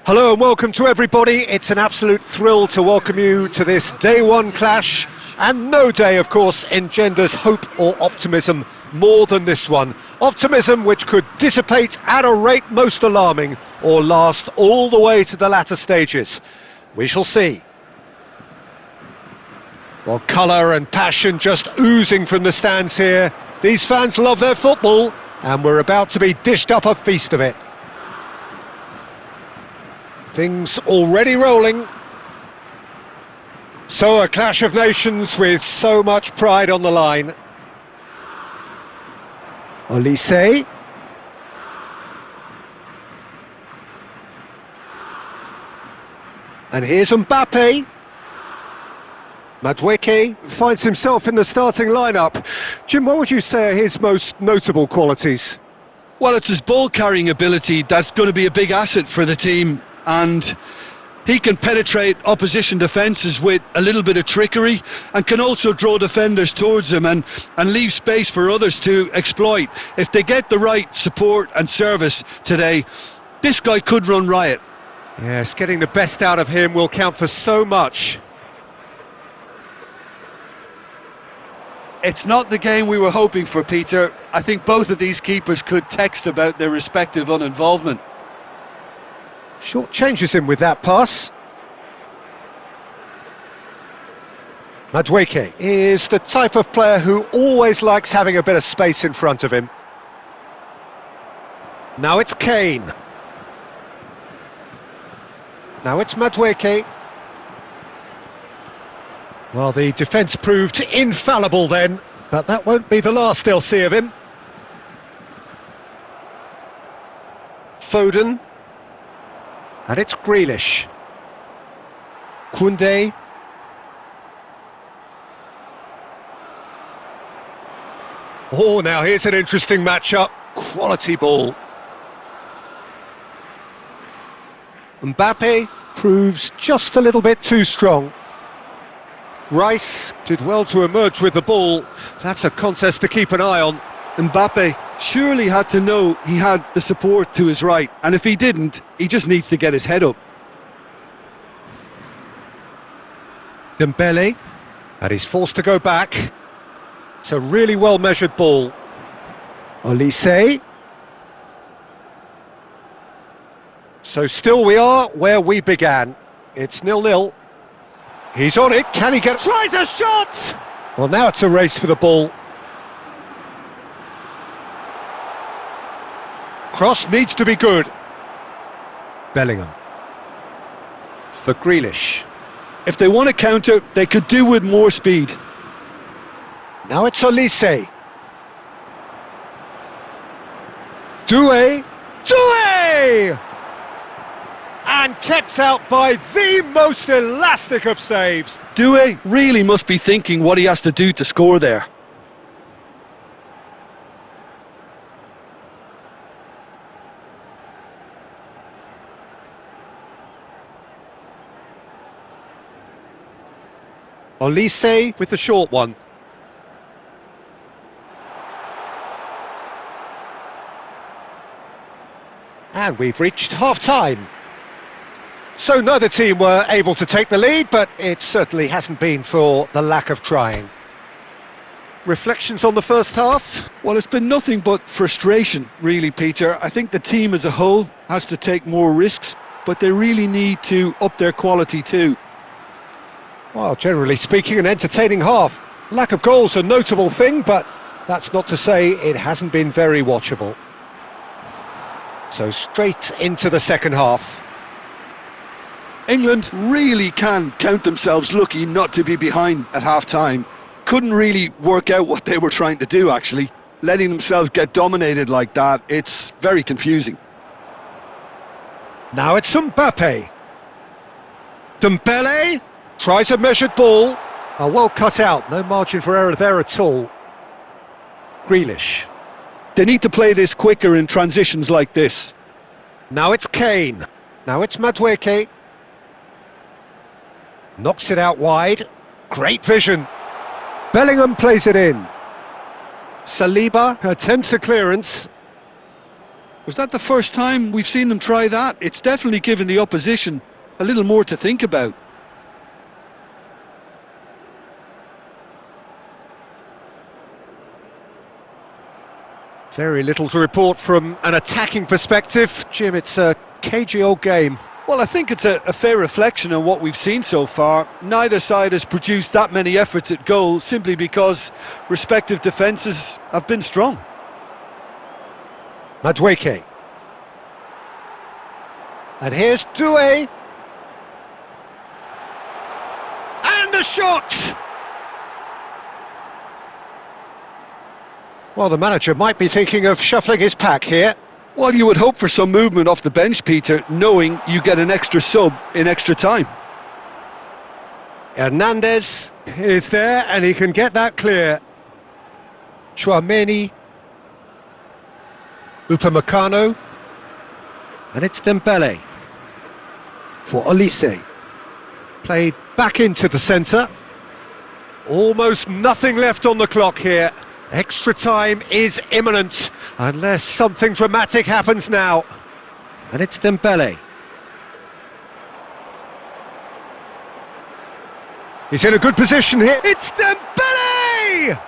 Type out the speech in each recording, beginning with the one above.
Hello and welcome to everybody. It's an absolute thrill to welcome you to this day one clash, and no day, of course, engenders hope or optimism more than this one. Optimism which could dissipate at a rate most alarming or last all the way to the latter stages. We shall see. Well, colour and passion just oozing from the stands here. These fans love their football, and we're about to be dished up a feast of it. Things already rolling. So a clash of nations with so much pride on the line. Olise. And here's Mbappe. Madueke finds himself in the starting lineup. Jim, what would you say are his most notable qualities? Well, it's his ball-carrying ability that's going to be a big asset for the team, and he can penetrate opposition defences with a little bit of trickery and can also draw defenders towards him and leave space for others to exploit. If they get the right support and service today, this guy could run riot. Yes, getting the best out of him will count for so much. It's not the game we were hoping for, Peter. I think both of these keepers could text about their respective uninvolvement. Short changes him with that pass. Madueke is the type of player who always likes having a bit of space in front of him. Now it's Kane. Now it's Madueke. Well, the defence proved infallible then, but that won't be the last they'll see of him. Foden. And it's Grealish. Koundé. Oh, now here's an interesting matchup. Quality ball. Mbappe proves just a little bit too strong. Rice did well to emerge with the ball. That's a contest to keep an eye on. Mbappe surely had to know he had the support to his right, and if he didn't, he just needs to get his head up. Dembele, and he's forced to go back. It's a really well-measured ball. Olise. So still we are where we began. It's 0-0. He's on it, can he get... Tries a shot! Well, now it's a race for the ball. Cross needs to be good. Bellingham. For Grealish. If they want to counter, they could do with more speed. Now it's Olise. Doué. And kept out by the most elastic of saves. Doué really must be thinking what he has to do to score there. Olise with the short one. And we've reached half-time. So neither team were able to take the lead, but it certainly hasn't been for the lack of trying. Reflections on the first half? Well, it's been nothing but frustration, really, Peter. I think the team as a whole has to take more risks, but they really need to up their quality too. Well, generally speaking, an entertaining half. Lack of goals a notable thing, but that's not to say it hasn't been very watchable. So straight into the second half. England really can count themselves lucky not to be behind at half-time. Couldn't really work out what they were trying to do, actually. Letting themselves get dominated like that, it's very confusing. Now it's Mbappe. Dembele tries a measured ball. Well cut out, no margin for error there at all. Grealish. They need to play this quicker in transitions like this. Now it's Kane. Now it's Madueke. Knocks it out wide. Great vision. Bellingham plays it in. Saliba attempts a clearance. Was that the first time we've seen them try that? It's definitely given the opposition a little more to think about. Very little to report from an attacking perspective. Jim, it's a cagey old game. Well, I think it's a fair reflection on what we've seen so far. Neither side has produced that many efforts at goal simply because respective defences have been strong. Madueke. And here's Doué. And a shot! Well, the manager might be thinking of shuffling his pack here. Well, you would hope for some movement off the bench, Peter, knowing you get an extra sub in extra time. Hernandez is there, and he can get that clear. Chouameni. Upamecano. And it's Dembele. For Olise. Played back into the centre. Almost nothing left on the clock here. Extra time is imminent, unless something dramatic happens now. And it's Dembele. He's in a good position here. It's Dembele!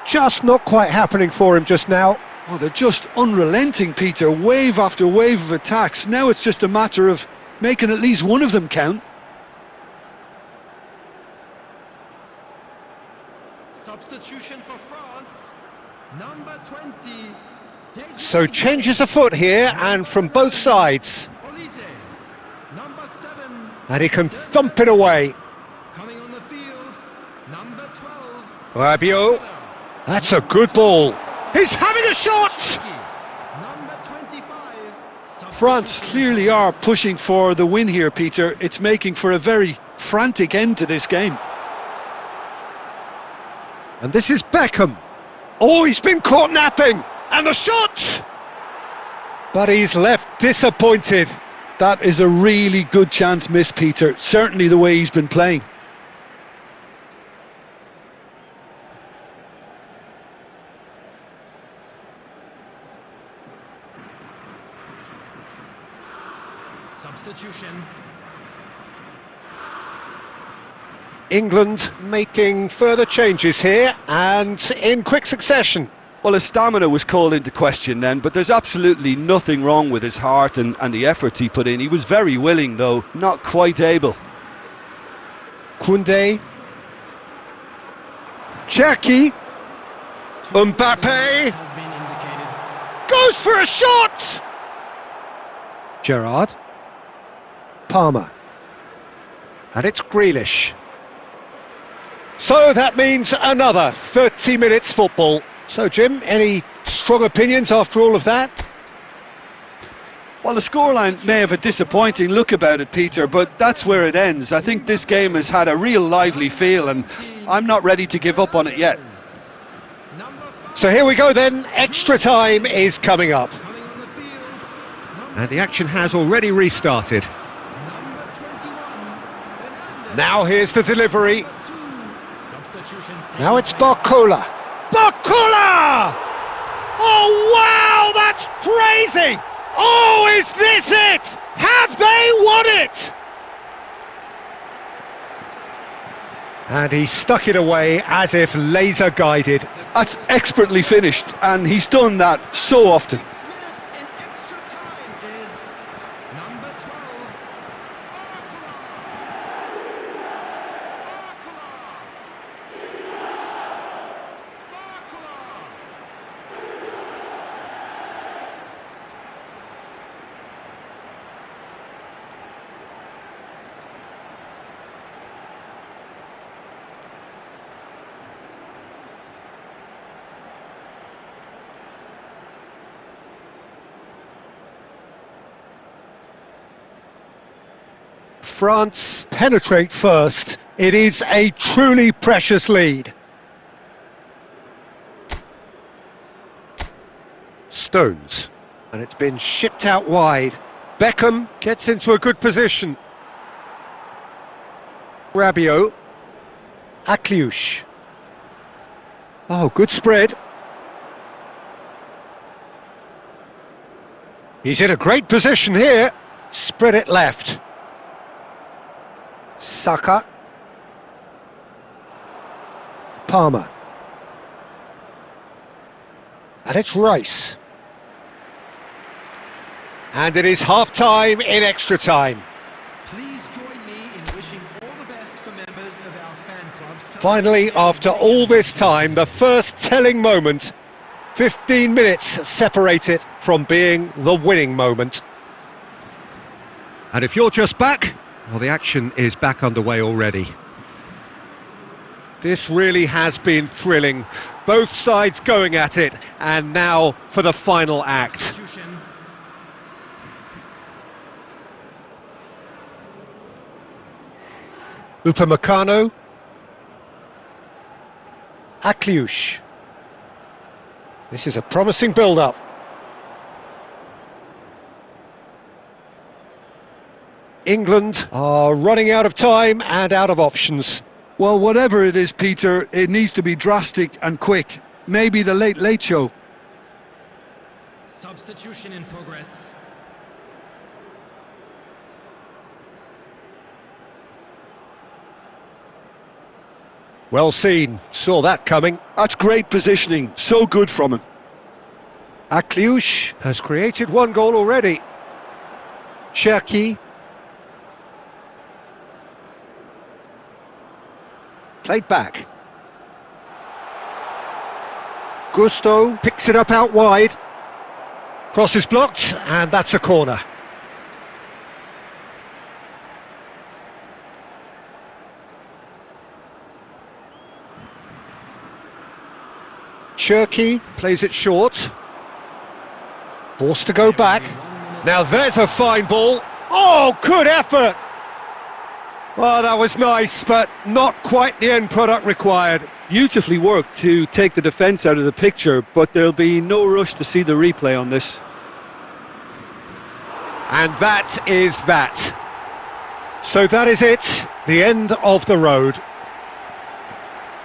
Just not quite happening for him just now. Oh, they're just unrelenting, Peter. Wave after wave of attacks. Now it's just a matter of making at least one of them count. Substitution for France, number 20. So changes afoot here, and from both sides. Olise, number 7. And he can thump it away. Coming on the field, number 12. Rabiot. That's a good ball. He's having a shot! Number 25. France clearly are pushing for the win here, Peter. It's making for a very frantic end to this game. And this is Beckham. Oh, he's been caught napping. And the shot! But he's left disappointed. That is a really good chance missed, Peter. Certainly the way he's been playing. Substitution. England making further changes here, and in quick succession. Well, his stamina was called into question then, but there's absolutely nothing wrong with his heart and the efforts he put in. He was very willing, though, not quite able. Koundé. Cherki. Mbappe. Has been indicated. Goes for a shot! Gerrard. Palmer. And it's Grealish. So that means another 30 minutes football. So, Jim, any strong opinions after all of that? Well, the scoreline may have a disappointing look about it, Peter, but that's where it ends. I think this game has had a real lively feel, and I'm not ready to give up on it yet. So here we go then, extra time is coming up. Coming on the field, And the action has already restarted. number 21. Hernandez. Now here's the delivery. Substitutions. Now it's Barcola. Barcola! Oh, wow, that's crazy! Oh, is this it? Have they won it? And he stuck it away as if laser guided. That's expertly finished, and he's done that so often. 6 minutes in extra time is number 12. France penetrate first. It is a truly precious lead. Stones. And it's been shipped out wide. Beckham gets into a good position. Rabiot. Akliouche. Oh, good spread. He's in a great position here. Spread it left. Saka. Palmer. And it's Rice. And it is half-time in extra time. Please join me in wishing all the best for members of our fan club. Finally, after all this time, the first telling moment. 15 minutes separate it from being the winning moment. And if you're just back, well, the action is back underway already. This really has been thrilling. Both sides going at it, and now for the final act. Substitution. Upamecano. Akliush. This is a promising build-up. England are running out of time and out of options. Well, whatever it is, Peter, it needs to be drastic and quick. Maybe the late show. Substitution in progress. Well seen, saw that coming. That's great positioning, so good from him. Akliush has created one goal already. Cherki. Played back. Gusto picks it up out wide. Cross is blocked, and that's a corner. Cherki plays it short. Forced to go back. Now there's a fine ball. Oh, good effort! Oh, that was nice, but not quite the end product required. Beautifully worked to take the defence out of the picture, but there'll be no rush to see the replay on this. And that is that. So that is it, the end of the road.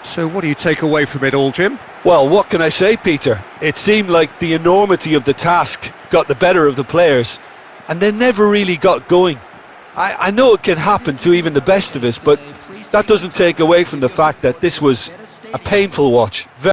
So what do you take away from it all, Jim? Well, what can I say, Peter? It seemed like the enormity of the task got the better of the players, and they never really got going. I know it can happen to even the best of us, but that doesn't take away from the fact that this was a painful watch.